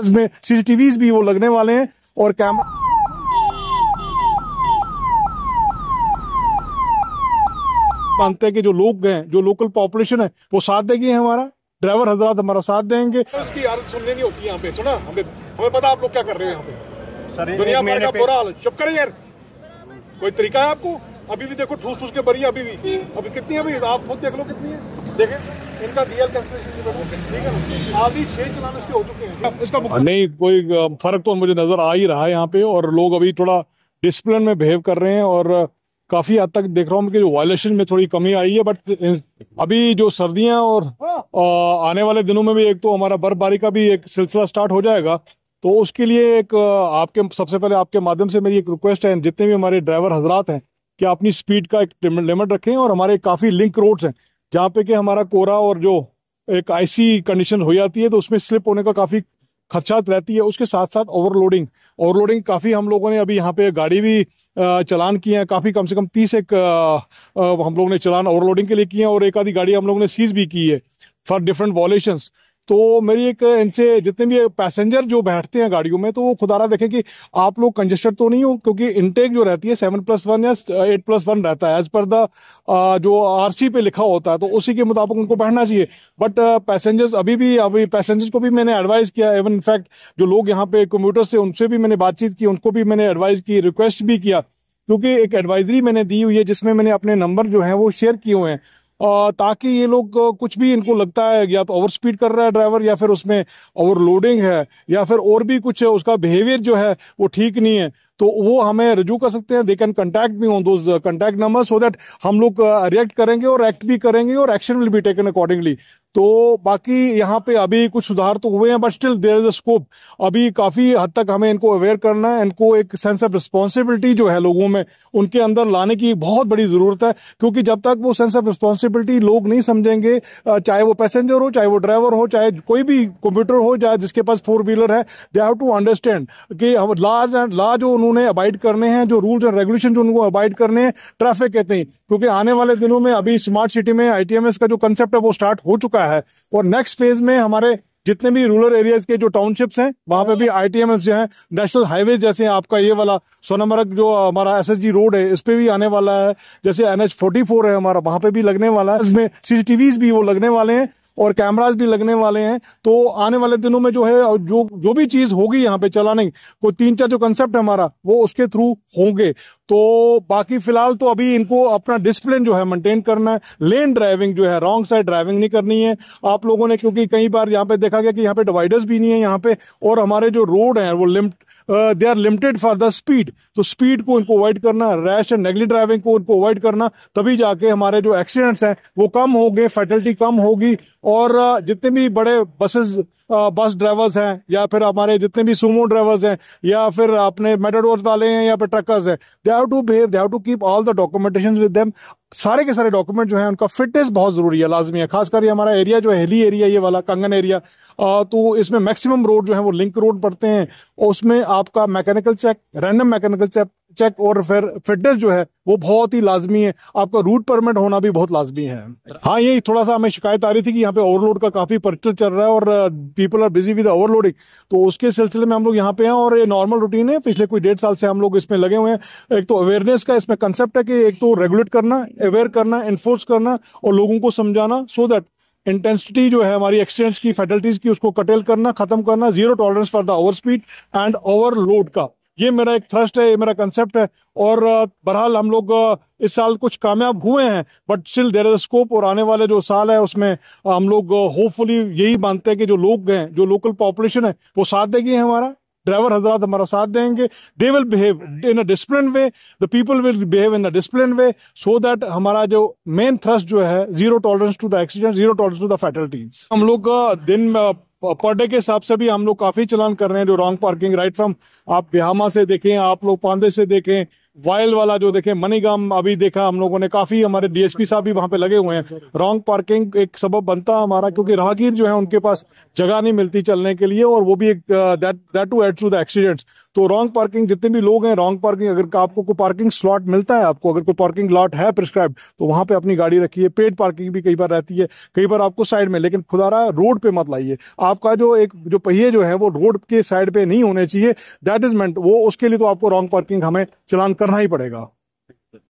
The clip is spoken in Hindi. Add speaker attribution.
Speaker 1: इसमें सीसीटीवीज भी वो लगने वाले हैं और कैमरा मानते हैं कि जो लोग हैं, जो लोकल पॉपुलेशन है वो साथ देगी, हमारा ड्राइवर हजरात हमारा साथ देंगे। उसकी यार सुनने नहीं होती यहाँ पे, सुना हमें पता आप लोग क्या कर रहे हो यहाँ पे। सर दुनिया भर का बुरा हाल, चुप करें यार, कोई तरीका है आपको? अभी भी देखो ठूस ठूस के भरी, अभी कितनी है, अभी आप खुद देख लो कितनी है, देखें इनका डीएल कैंसिलेशन, ठीक है ना, आधी 6 चालान इसके हो चुके हैं। इसका नहीं कोई फर्क तो मुझे नजर आ ही रहा है यहाँ पे, और लोग अभी थोड़ा डिसिप्लिन में बिहेव कर रहे हैं और काफी हद तक देख रहा हूँ कि जो वायलेशन में थोड़ी कमी आई है। बट अभी जो सर्दियां और आने वाले दिनों में भी एक तो हमारा बर्फबारी का भी एक सिलसिला स्टार्ट हो जाएगा, तो उसके लिए एक आपके सबसे पहले आपके माध्यम से मेरी एक रिक्वेस्ट है, जितने भी हमारे ड्राइवर हजरात हैं कि अपनी स्पीड का एक लिमिट रखें, और हमारे काफ़ी लिंक रोड्स हैं जहाँ पे कि हमारा कोहरा और जो एक आईसी कंडीशन हो जाती है तो उसमें स्लिप होने का काफ़ी खदशात रहती है। उसके साथ साथ ओवरलोडिंग काफ़ी हम लोगों ने अभी यहाँ पे गाड़ी भी चलान किए हैं, काफ़ी कम से कम 30 एक हम लोगों ने चलान ओवरलोडिंग के लिए किए हैं, और एक आधी गाड़ी हम लोगों ने सीज भी की है फॉर डिफरेंट वॉलेशंस। तो मेरी एक इनसे जितने भी पैसेंजर जो बैठते हैं गाड़ियों में, तो वो खुदारा देखें कि आप लोग कंजेस्टेड तो नहीं हो, क्योंकि इनटेक जो रहती है 7+1 या 8+1 रहता है एज पर द जो आरसी पे लिखा होता है, तो उसी के मुताबिक उनको बैठना चाहिए। बट पैसेंजर्स अभी पैसेंजर्स को भी मैंने एडवाइस किया, इवन इनफैक्ट जो लोग यहाँ पे कम्यूटर्स थे उनसे भी मैंने बातचीत की, उनको भी मैंने एडवाइस की, रिक्वेस्ट भी किया, क्योंकि एक एडवाइजरी मैंने दी हुई है जिसमें मैंने अपने नंबर जो है वो शेयर किए हुए हैं, ताकि ये लोग कुछ भी इनको लगता है या तो ओवर स्पीड कर रहा है ड्राइवर, या फिर उसमें ओवरलोडिंग है, या फिर और भी कुछ उसका बिहेवियर जो है वो ठीक नहीं है, तो वो हमें रजू कर सकते हैं। They can contact me on those contact number, so that हम लोग रिएक्ट करेंगे और एक्ट भी करेंगे और action will be taken accordingly. तो बाकी यहाँ पे अभी कुछ सुधार तो हुए हैं, but still there is a scope. अभी काफी हद तक हमें इनको अवेयर करना है, इनको एक सेंस ऑफ रिस्पॉन्सिबिलिटी जो है लोगों में उनके अंदर लाने की बहुत बड़ी जरूरत है, क्योंकि जब तक वो सेंस ऑफ रिस्पॉन्सिबिलिटी लोग नहीं समझेंगे, चाहे वो पैसेंजर हो, चाहे वो ड्राइवर हो, चाहे कोई भी कंप्यूटर हो, चाहे जिसके पास 4 व्हीलर है, दे हैव टू अंडरस्टैंड कि हम लॉ जो उन्होंने अबाइड करने हैं, जो रूल्स एंड रेगुलेशन जो उनको अबाइड करने हैं, ट्रैफिक कहते हैं। क्योंकि आने वाले दिनों में अभी स्मार्ट सिटी में आईटीएमएस का जो कंसेप्ट है वो स्टार्ट हो चुका है, और नेक्स्ट फेज में हमारे जितने भी रूरल एरियाज के जो टाउनशिप्स हैं वहां पे भी आईटीएमएस जो है, नेशनल हाईवे जैसे आपका ये वाला सोनामर्ग जो हमारा एसएसजी रोड है इस पे भी आने वाला है, जैसे NH44 है हमारा, वहां पे भी लगने वाला है, इसमें सीसीटीवीज भी वो लगने वाले हैं और कैमरास भी लगने वाले हैं। तो आने वाले दिनों में जो है जो भी चीज होगी यहाँ पे चलाने को 3-4 जो कंसेप्ट है हमारा वो उसके थ्रू होंगे। तो बाकी फिलहाल तो अभी इनको अपना डिसिप्लिन जो है मेंटेन करना है, लेन ड्राइविंग जो है, रॉन्ग साइड ड्राइविंग नहीं करनी है आप लोगों ने, क्योंकि कई बार यहाँ पे देखा गया कि यहाँ पे डिवाइडर्स भी नहीं है यहाँ पे, और हमारे जो रोड है वो they are limited for the speed, तो स्पीड को इनको अवॉइड करना, रैश एंड नेगलिजेंट ड्राइविंग को इनको अवॉइड करना, तभी जाके हमारे जो एक्सीडेंट्स हैं वो कम होंगे, फैटलिटी कम होगी। और जितने भी बड़े बस ड्राइवर्स हैं, या फिर हमारे जितने भी सुमो ड्राइवर्स हैं, या फिर अपने मेटाडोर वाले हैं, या फिर ट्रकर्स हैं, they have to behave, they have to keep all the documentation with them. सारे के सारे डॉक्यूमेंट जो है उनका फिटनेस बहुत जरूरी है, लाजमी है। खासकर ये हमारा एरिया जो है हिली एरिया, ये वाला कंगन एरिया, तो इसमें मैक्सिमम रोड जो है वो लिंक रोड पड़ते हैं, और उसमें आपका mechanical check, random mechanical check और फिर फिटनेस जो है वो बहुत ही लाजमी है। आपका रूट परमिट होना भी बहुत लाजमी है। हाँ, ये थोड़ा सा हमें शिकायत आ रही थी कि यहाँ पे ओवरलोड का काफी पर्चल चल रहा है और people are busy with overloading, तो उसके सिलसिले में हम लोग यहाँ पे हैं, और ये नॉर्मल रूटीन है। पिछले कोई 1.5 साल से हम लोग इसमें लगे हुए हैं। एक तो अवेयरनेस का इसमें कंसेप्ट है कि एक तो रेगुलेट करना, अवेयर करना, एनफोर्स करना और लोगों को समझाना, सो दैट इंटेंसिटी जो है हमारी एक्सीडेंट्स की, फैटलिटीज की, उसको कटेल करना, खत्म करना, zero tolerance for the over speed and overload का। ये मेरा एक थ्रस्ट है, ये मेरा कंसेप्ट है। और बहरहाल हम लोग इस साल कुछ कामयाब हुए हैं, but still there is scope, और आने वाले जो साल है उसमें हम लोग होपफुली यही मानते हैं कि जो लोग हैं, जो लोकल पॉपुलेशन है वो साथ देगी, हमारा ड्राइवर हजरात हमारा साथ देंगे। They will behave in a discipline way, the people will behave in a discipline way, so that हमारा जो मेन थ्रस्ट जो है, zero tolerance to the accident, zero tolerance to the fatalities. हम लोग दिन पर डे के हिसाब से भी हम लोग काफी चलान कर रहे हैं जो रॉन्ग पार्किंग, राइट फ्रॉम आप बिहामा से देखें, आप लोग पांडे से देखें, वायल वाला जो देखे मनीगाम अभी देखा हम लोगों ने, काफी हमारे डीएसपी साहब भी वहां पे लगे हुए हैं। रॉन्ग पार्किंग एक सबब बनता है हमारा, क्योंकि राहगीर जो है उनके पास जगह नहीं मिलती चलने के लिए, और वो भी एक that too add to the accidents. तो रॉन्ग पार्किंग, जितने भी लोग हैं रॉन्ग पार्किंग, अगर आपको कोई पार्किंग स्लॉट मिलता है, आपको अगर कोई पार्किंग लॉट है प्रिस्क्राइब, तो वहां पे अपनी गाड़ी रखिए। पेड पार्किंग भी कई बार रहती है, कई बार आपको साइड में, लेकिन खुदारा रोड पे मत लाइए। आपका जो पहिए जो है वो रोड के साइड पे नहीं होने चाहिए, दैट इज मेंट वो, उसके लिए तो आपको रॉन्ग पार्किंग हमें चलान करना ही पड़ेगा।